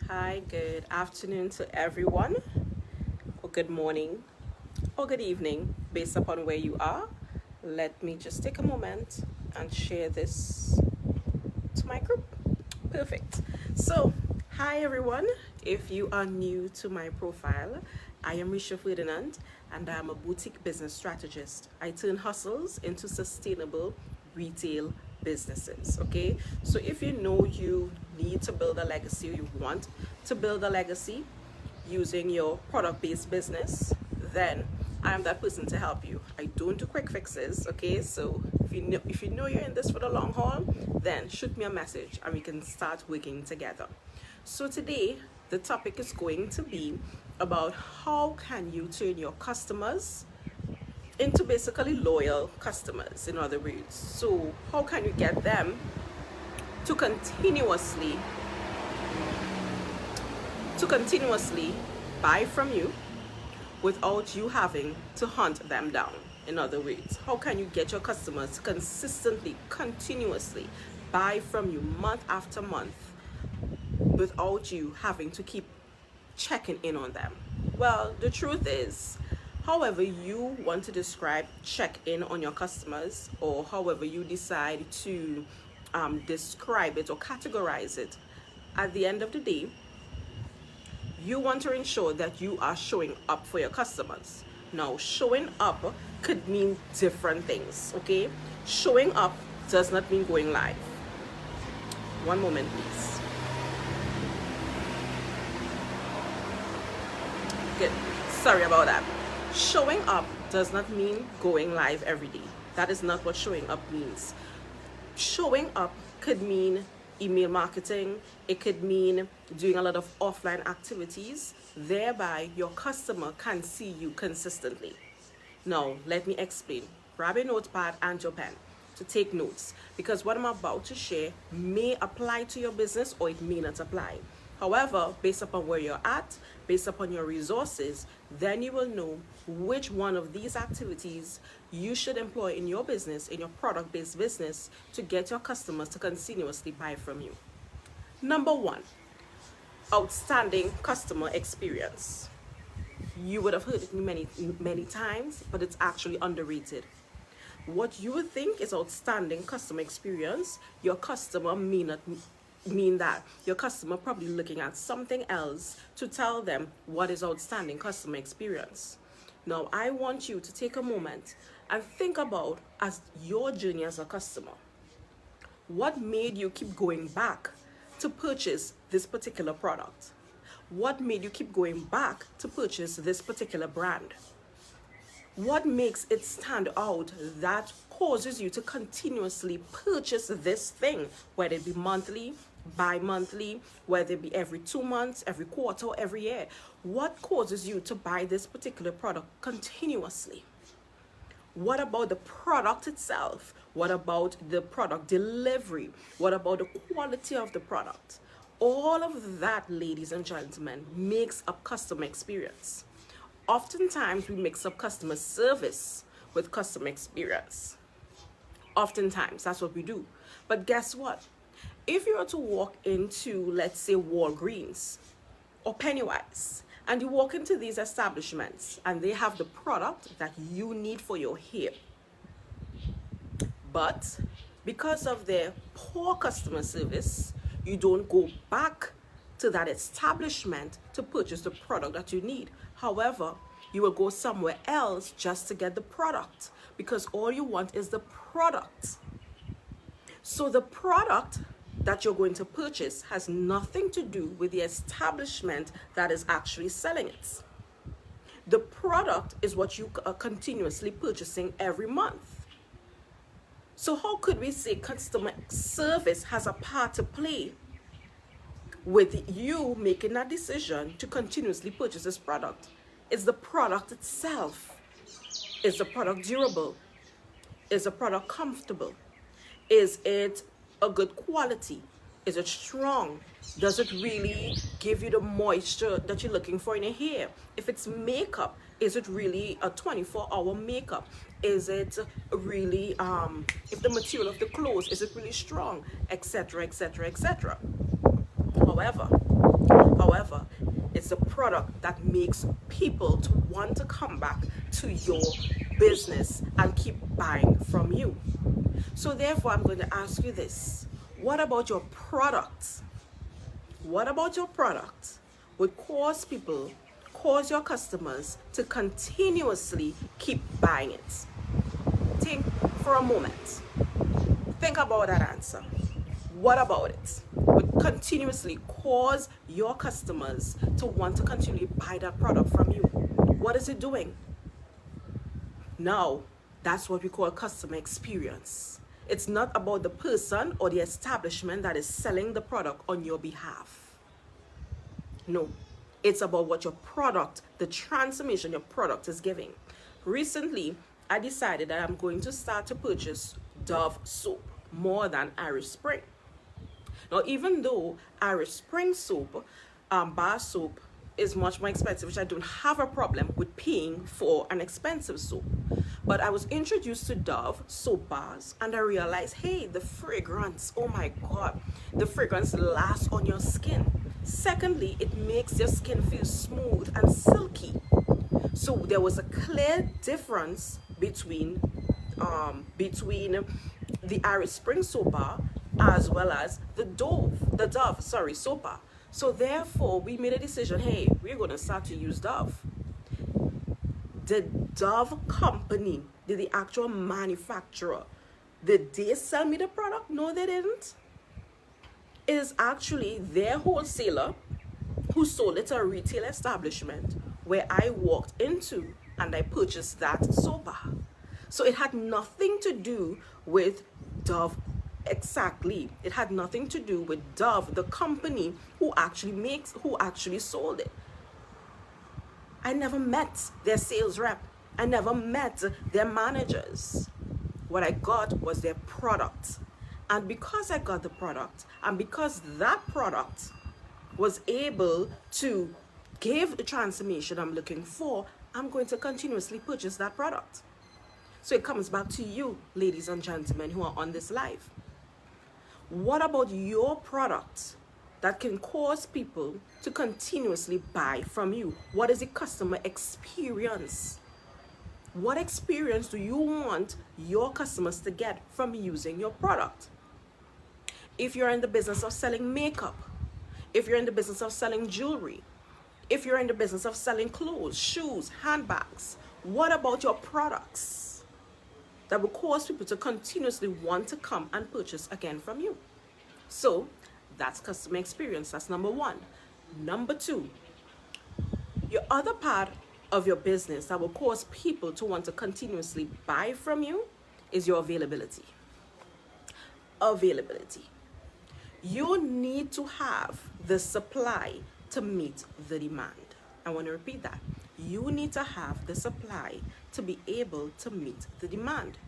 Hi, good afternoon to everyone, or good morning, or good evening, based upon where you are. Let me just take a moment and share this to my group. Perfect. So, hi everyone. If you are new to my profile, I am Risha Ferdinand and I'm a boutique business strategist. I turn hustles into sustainable retail businesses. Okay, so if you know you need to build a legacy, you want to build a legacy using your product based business, then I'm that person to help you. I don't do quick fixes, okay? So if you know you're in this for the long haul, then shoot me a message and we can start working together. So today the topic is going to be about how can you turn your customers into basically loyal customers, in other words. So how can you get them to continuously buy from you without you having to hunt them down? In other words, how can you get your customers to consistently, continuously buy from you month after month without you having to keep checking in on them? Well, the truth is, however you want to describe check in on your customers, or however you decide to describe it or categorize it, at the end of the day, you want to ensure that you are showing up for your customers. Now, showing up could mean different things, okay? Showing up does not mean going live. One moment, please. Good. Sorry about that. Showing up does not mean going live every day. That is not what showing up means. Showing up could mean email marketing. It could mean doing a lot of offline activities. Thereby, your customer can see you consistently. Now, let me explain. Grab a notepad and your pen to take notes, because what I'm about to share may apply to your business or it may not apply. However, based upon where you're at, based upon your resources, then you will know which one of these activities you should employ in your business, in your product-based business, to get your customers to continuously buy from you. Number one, outstanding customer experience. You would have heard it many times, but it's actually underrated. What you would think is outstanding customer experience, your customer may not mean that. Your customer probably looking at something else to tell them what is outstanding customer experience. Now, I want you to take a moment and think about as your journey as a customer. What made you keep going back to purchase this particular product? What made you keep going back to purchase this particular brand? What makes it stand out that causes you to continuously purchase this thing, whether it be monthly, bi-monthly, whether it be every 2 months, every quarter, or every year? What causes you to buy this particular product continuously? What about the product itself? What about the product delivery? What about the quality of the product? All of that, ladies and gentlemen, makes up customer experience. Oftentimes, we mix up customer service with customer experience. Oftentimes, that's what we do. But guess what? If you were to walk into, let's say, Walgreens or Pennywise, and you walk into these establishments and they have the product that you need for your hair, but because of their poor customer service, you don't go back to that establishment to purchase the product that you need. However, you will go somewhere else just to get the product, because all you want is the product. So the product that you're going to purchase has nothing to do with the establishment that is actually selling it. The product is what you are continuously purchasing every month. So how could we say customer service has a part to play with you making that decision to continuously purchase this product? It's the product itself. Is the product durable? Is the product comfortable? Is it a good quality? Is it strong? Does it really give you the moisture that you're looking for in your hair? If it's makeup, is it really a 24-hour makeup? Is it really, if the material of the clothes, is it really strong? Etc., etc., etc. However, it's the product that makes people to want to come back to your business and keep buying from you. So therefore, I'm going to ask you this. What about your product? What about your product would cause your customers to continuously keep buying it? Think for a moment. Think about that answer. What about it would continuously cause your customers to want to continually buy that product from you? What is it doing? Now, that's what we call customer experience. It's not about the person or the establishment that is selling the product on your behalf. No, it's about what your product, the transformation your product is giving. Recently, I decided that I'm going to start to purchase Dove soap more than Irish Spring. Now, even though Irish Spring soap, bar soap, is much more expensive, which I don't have a problem with paying for an expensive soap. But I was introduced to Dove soap bars and I realized, hey, the fragrance, oh my God, the fragrance lasts on your skin. Secondly, it makes your skin feel smooth and silky. So there was a clear difference between the Irish Spring soap bar as well as the Dove soap bar. So therefore, we made a decision, hey, we're going to start to use Dove. The Dove company, the actual manufacturer, did they sell me the product? No, they didn't. It is actually their wholesaler who sold it to a retail establishment where I walked into and I purchased that soap bar. So it had nothing to do with Dove. Exactly. It had nothing to do with Dove, the company who actually sold it. I never met their sales rep. I never met their managers. What I got was their product. And because I got the product, and because that product was able to give the transformation I'm looking for, I'm going to continuously purchase that product. So it comes back to you, ladies and gentlemen, who are on this live. What about your product that can cause people to continuously buy from you? What is the customer experience? What experience do you want your customers to get from using your product? If you're in the business of selling makeup, if you're in the business of selling jewelry, if you're in the business of selling clothes, shoes, handbags, what about your products that will cause people to continuously want to come and purchase again from you? So that's customer experience. That's number one. Number two, your other part of your business that will cause people to want to continuously buy from you is your availability. Availability. You need to have the supply to meet the demand. I want to repeat that. You need to have the supply to be able to meet the demand.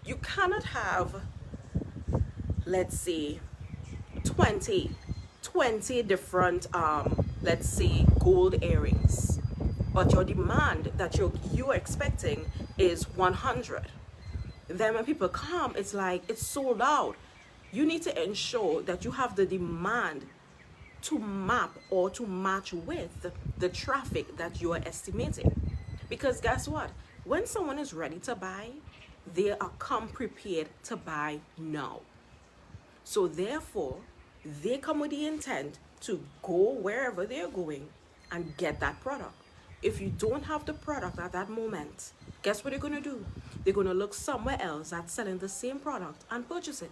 You cannot have, let's say, 20 different, let's say, gold earrings, but your demand that you're expecting is 100. Then when people come, it's like it's sold out. You need to ensure that you have the demand to map or to match with the traffic that you are estimating. Because guess what? When someone is ready to buy, they are come prepared to buy now. So therefore, they come with the intent to go wherever they're going and get that product. If you don't have the product at that moment, guess what they're going to do? They're going to look somewhere else that's selling the same product and purchase it.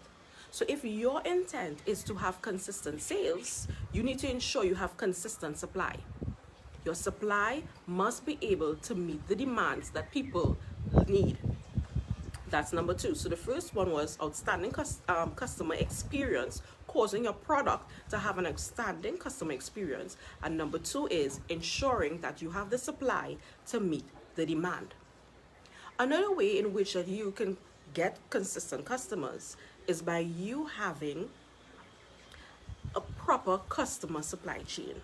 So if your intent is to have consistent sales, you need to ensure you have consistent supply. Your supply must be able to meet the demands that people need. That's number two. So the first one was outstanding customer experience, causing your product to have an outstanding customer experience. And number two is ensuring that you have the supply to meet the demand. Another way in which that you can get consistent customers is by you having a proper customer supply chain.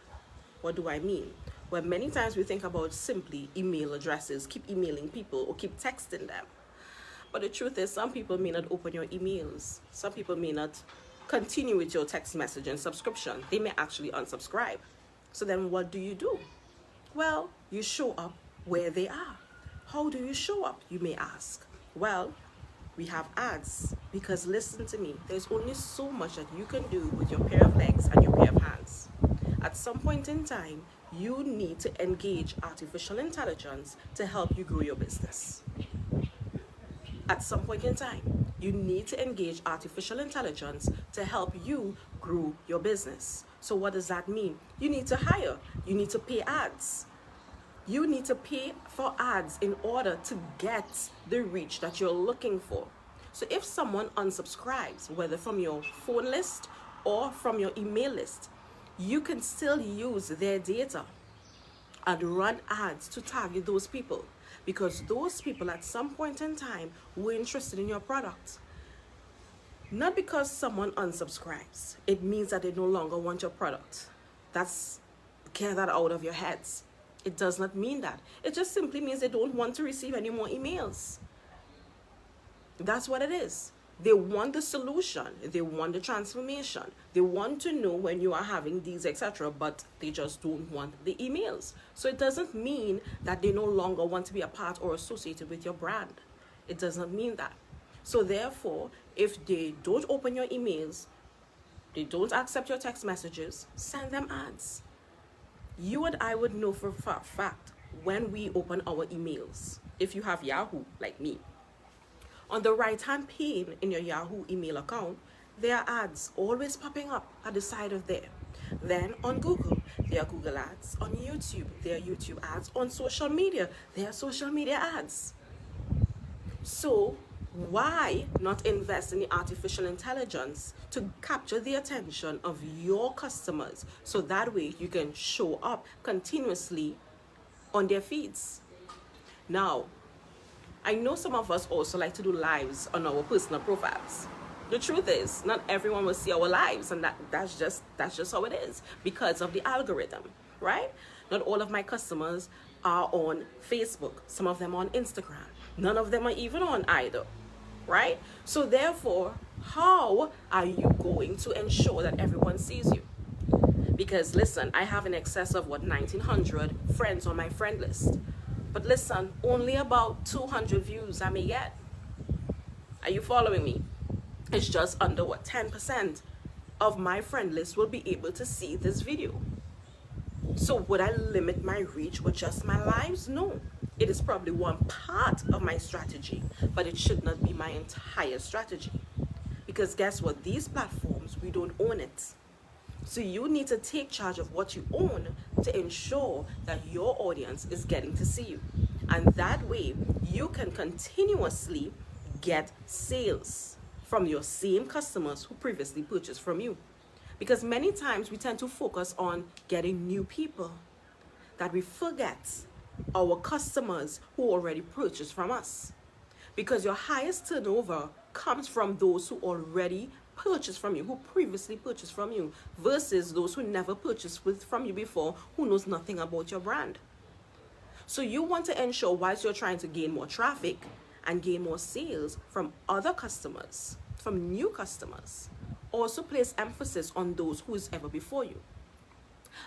What do I mean? Well, many times we think about simply email addresses, keep emailing people or keep texting them. But the truth is, some people may not open your emails. Some people may not continue with your text message and subscription. They may actually unsubscribe. So then what do? Well, you show up where they are. How do you show up, you may ask? Well, we have ads, because listen to me, there's only so much that you can do with your pair of legs and your pair of hands. At some point in time, you need to engage artificial intelligence to help you grow your business. At some point in time, you need to engage artificial intelligence to help you grow your business. So what does that mean? You need to hire, you need to pay ads. You need to pay for ads in order to get the reach that you're looking for. So if someone unsubscribes, whether from your phone list or from your email list, you can still use their data and run ads to target those people, because those people at some point in time were interested in your product. Not because someone unsubscribes, it means that they no longer want your product. Get that out of your heads. It does not mean that. It just simply means they don't want to receive any more emails. That's what it is. They want the solution. They want the transformation. They want to know when you are having these, etc., but they just don't want the emails. So it doesn't mean that they no longer want to be a part or associated with your brand. It does not mean that. So therefore, if they don't open your emails, they don't accept your text messages, send them ads. You and I would know for a fact when we open our emails, if you have Yahoo like me. On the right-hand pane in your Yahoo email account, there are ads always popping up at the side of there. Then on Google, there are Google ads. On YouTube, there are YouTube ads. On social media, there are social media ads. So why not invest in the artificial intelligence to capture the attention of your customers, so that way you can show up continuously on their feeds? Now, I know some of us also like to do lives on our personal profiles. The truth is, not everyone will see our lives, and that's just how it is, because of the algorithm, right? Not all of my customers are on Facebook. Some of them are on Instagram. None of them are even on either, right? So therefore, how are you going to ensure that everyone sees you? Because listen, I have in excess of 1,900 friends on my friend list. But listen, only about 200 views I may get. Are you following me? It's just under 10% of my friend list will be able to see this video. So would I limit my reach with just my lives? No. It is probably one part of my strategy, but it should not be my entire strategy. Because guess what? These platforms, we don't own it. So you need to take charge of what you own to ensure that your audience is getting to see you. And that way, you can continuously get sales from your same customers who previously purchased from you. Because many times we tend to focus on getting new people, that we forget our customers who already purchased from us. Because your highest turnover comes from those who already purchased from you, who previously purchased from you, versus those who never purchased from you before, who knows nothing about your brand. So you want to ensure, whilst you're trying to gain more traffic and gain more sales from other customers, from new customers, also place emphasis on those who is ever before you.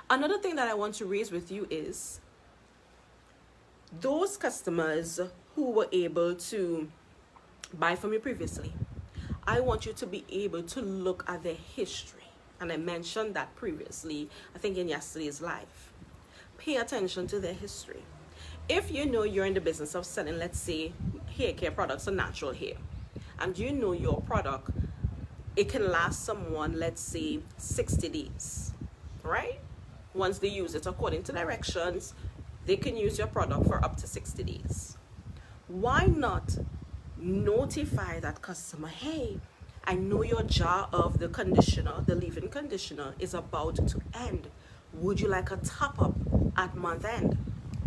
Another thing that I want to raise with you is those customers who were able to buy from you previously. I want you to be able to look at their history. And I mentioned that previously, I think in yesterday's live. Pay attention to their history. If you know you're in the business of selling, let's say, hair care products or natural hair, and you know your product, it can last someone, let's say, 60 days, right? Once they use it according to directions, they can use your product for up to 60 days. Why not notify that customer, hey, I know your jar of the conditioner, the leave-in conditioner, is about to end. Would you like a top-up at month end?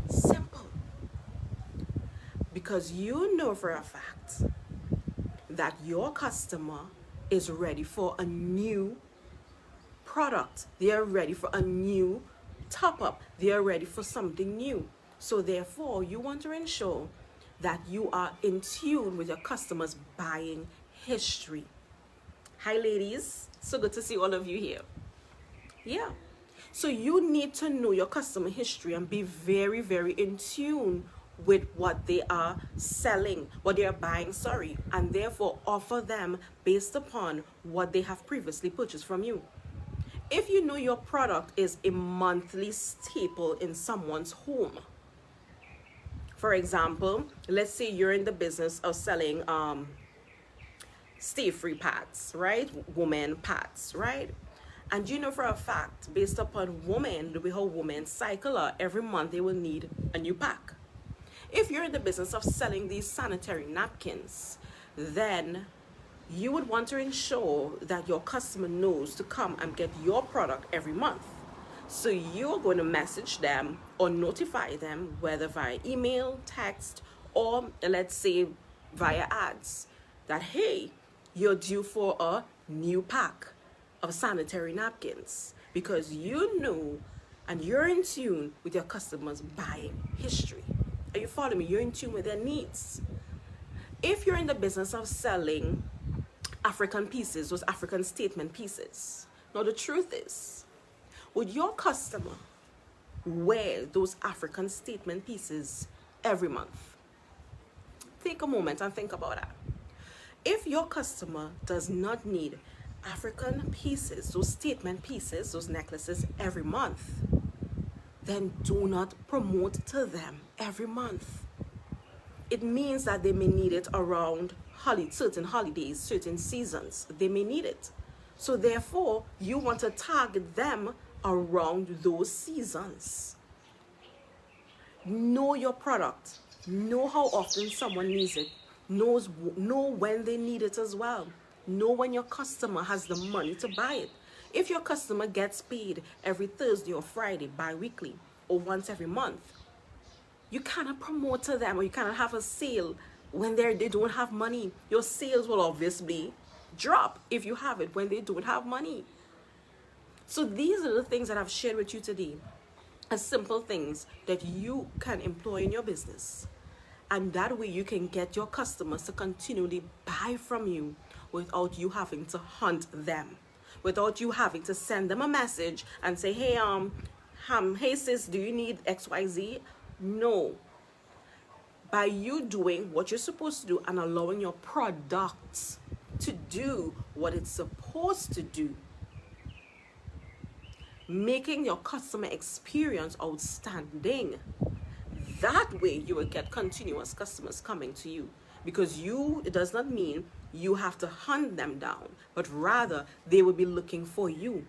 Simple. Because you know for a fact that your customer is ready for a new product. They are ready for a new top-up. They are ready for something new. So therefore, you want to ensure that you are in tune with your customers' buying history. Hi ladies, so good to see all of you here. Yeah, So you need to know your customer history and be very, very in tune with what they are selling, what they are buying, sorry, and therefore offer them based upon what they have previously purchased from you. If you know your product is a monthly staple in someone's home, for example, let's say you're in the business of selling stay free pads, right? Woman pads, right? And you know for a fact, based upon women, the way how women cycle are, every month they will need a new pack. If you're in the business of selling these sanitary napkins, then you would want to ensure that your customer knows to come and get your product every month. So you're going to message them or notify them, whether via email, text, or let's say via ads, that hey, you're due for a new pack of sanitary napkins, because you know and you're in tune with your customers' buying history. Are you following me? You're in tune with their needs. If you're in the business of selling African pieces, those African statement pieces, now the truth is, would your customer wear those African statement pieces every month? Take a moment and think about that. If your customer does not need African pieces, those statement pieces, those necklaces every month, then do not promote to them every month. It means that they may need it around certain holidays, certain seasons. They may need it. So therefore, you want to target them around those seasons. Know your product. Know how often someone needs it. Know when they need it as well. Know when your customer has the money to buy it. If your customer gets paid every Thursday or Friday, bi-weekly, or once every month, you cannot promote to them, or you cannot have a sale when they don't have money. Your sales will obviously drop if you have it when they don't have money. So these are the things that I've shared with you today, as simple things that you can employ in your business. And that way you can get your customers to continually buy from you without you having to hunt them, without you having to send them a message and say, hey, hey sis, do you need XYZ? No. By you doing what you're supposed to do and allowing your products to do what it's supposed to do, making your customer experience outstanding, that way you will get continuous customers coming to you. Because it does not mean you have to hunt them down, but rather they will be looking for you,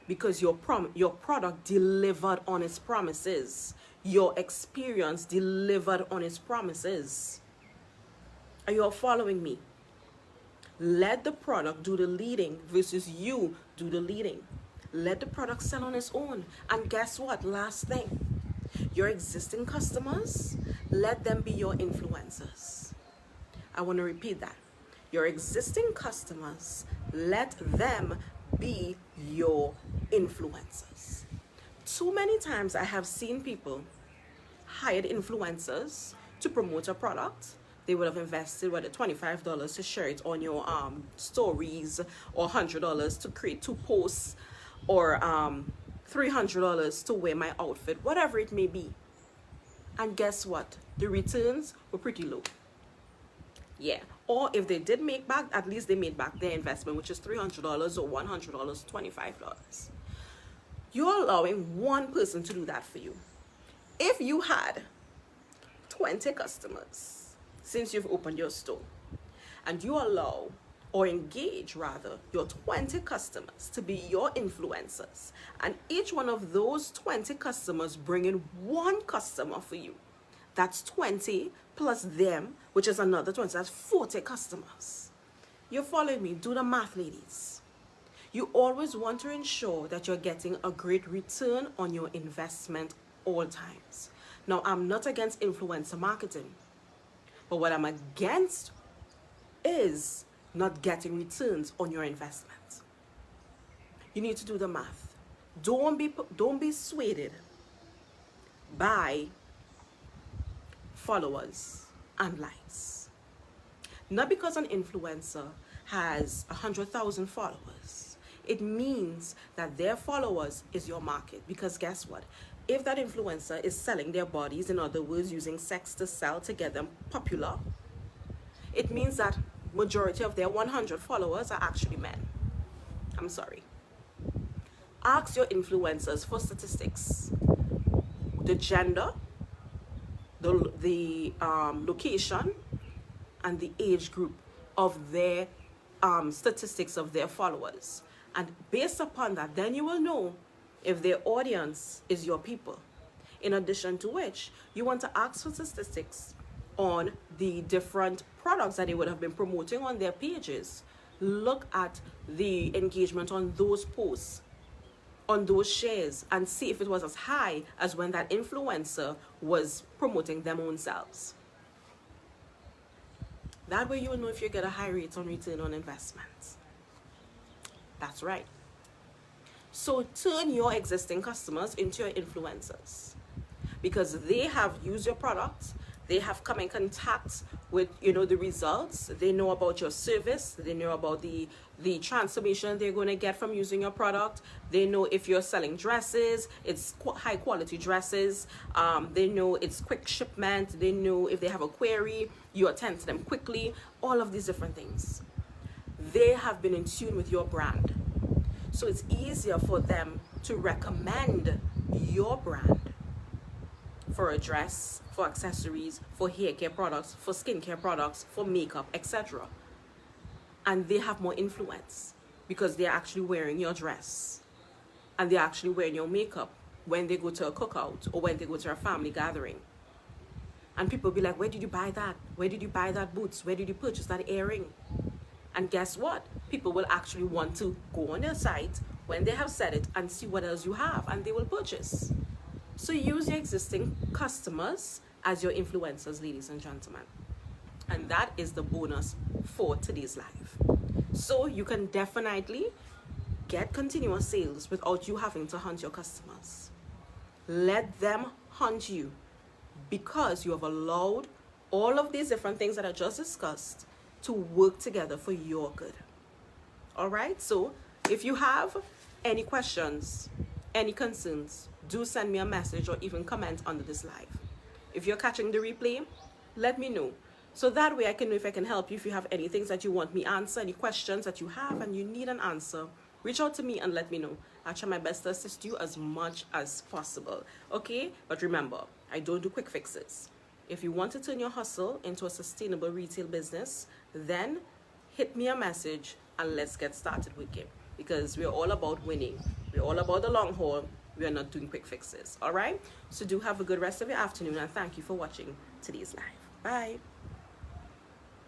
because your product delivered on its promises. Your experience delivered on its promises. Are you all following me? Let the product do the leading versus you do the leading. Let the product sell on its own. And guess what? Last thing, your existing customers, let them be your influencers. I want to repeat that. Your existing customers, let them be your influencers. Too many times I have seen people hired influencers to promote a product. They would have invested $25 to share it on your stories, or $100 to create 2 posts, or $300 to wear my outfit, whatever it may be. And guess what? The returns were pretty low. Yeah. Or if they did make back, at least they made back their investment, which is $300 or $100, $25. You're allowing one person to do that for you. If you had 20 customers since you've opened your store, and you allow, or engage rather, your 20 customers to be your influencers, and each one of those 20 customers bring in one customer for you, that's 20 plus them, which is another 20, that's 40 customers. You're following me? Do the math, ladies. You always want to ensure that you're getting a great return on your investment all times. Now, I'm not against influencer marketing, but what I'm against is not getting returns on your investment. You need to do the math. Don't be swayed by followers and likes. Not because an influencer has 100,000 followers, It means that their followers is your market. Because guess what? If that influencer is selling their bodies, in other words, using sex to sell to get them popular, it means that majority of their 100 followers are actually men. I'm sorry. Ask your influencers for statistics. The gender, the location, and the age group of their statistics of their followers. And based upon that, then you will know if their audience is your people. In addition to which, you want to ask for statistics on the different products that they would have been promoting on their pages. Look at the engagement on those posts, on those shares, and see if it was as high as when that influencer was promoting them own selves. That way you will know if you get a high rate on return on investments. That's right. So turn your existing customers into your influencers, because they have used your product, they have come in contact with, the results, they know about your service, they know about the transformation they're going to get from using your product, they know if you're selling dresses, it's high quality dresses, they know it's quick shipment, they know if they have a query, you attend to them quickly, all of these different things. They have been in tune with your brand. So it's easier for them to recommend your brand for a dress, for accessories, for hair care products, for skincare products, for makeup, etc. And they have more influence because they're actually wearing your dress and they're actually wearing your makeup when they go to a cookout or when they go to a family gathering. And people be like, where did you buy that? Where did you buy that boots? Where did you purchase that earring? And guess what? People will actually want to go on their site when they have said it and see what else you have, and they will purchase. So use your existing customers as your influencers, ladies and gentlemen. And that is the bonus for today's live. So you can definitely get continuous sales without you having to hunt your customers. Let them hunt you, because you have allowed all of these different things that I just discussed to work together for your good. All right, so if you have any questions, any concerns, do send me a message or even comment under this live. If you're catching the replay, let me know. So that way I can know if I can help you. If you have any things that you want me answer, any questions that you have and you need an answer, reach out to me and let me know. I'll try my best to assist you as much as possible. Okay? But remember, I don't do quick fixes. If you want to turn your hustle into a sustainable retail business, then hit me a message and let's get started with it. Because we're all about winning. We're all about the long haul. We are not doing quick fixes. All right? So do have a good rest of your afternoon, and thank you for watching today's live. Bye.